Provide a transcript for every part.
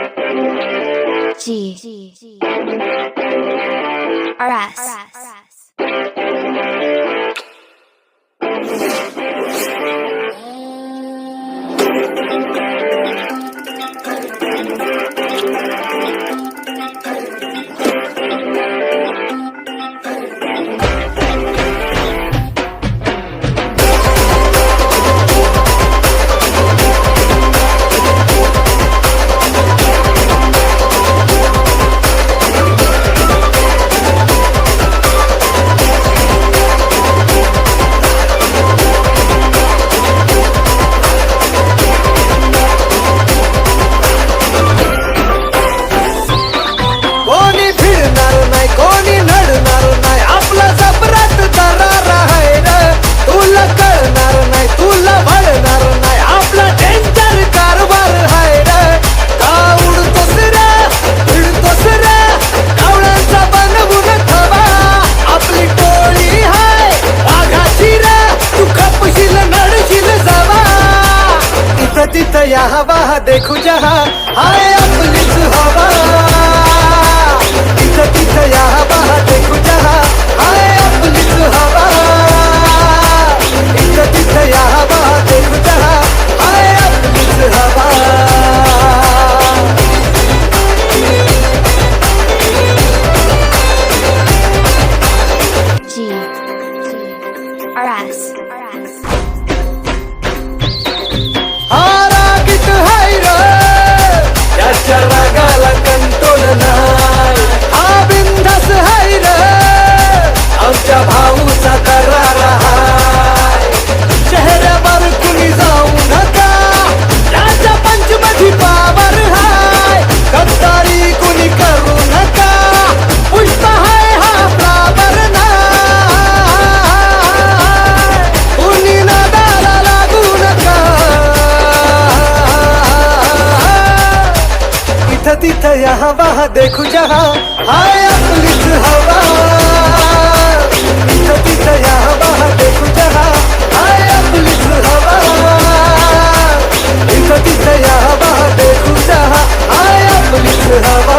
G RS या हवा देखू जहा हाय आपलीच हवा इथं तिथं या हवा देखू जहा हाय आपलीच हवा इथं तिथं या हवा देखू जहा हाय आपलीच हवा G RS रागाला कंट्रोल नाही हा बिंदास हाय रे आमच्या भाऊचा करार हाय चेहऱ्यावर कुणी जाऊ नका राजा पंचमधी पावर हाय गद्दारी कुणी करू नका पुष्पा हाय हा फ्लावर नाही कुणी नादाला लागू नका इथं तिथं या हवा देखू जहा हाय आपलीच हवा इथं तिथं या हवा देखू जहा हाय आपलीच हवा इथं तिथं या हवा देखू जहा हाय आपलीच हवा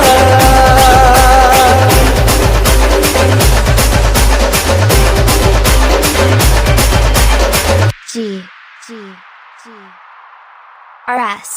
G RS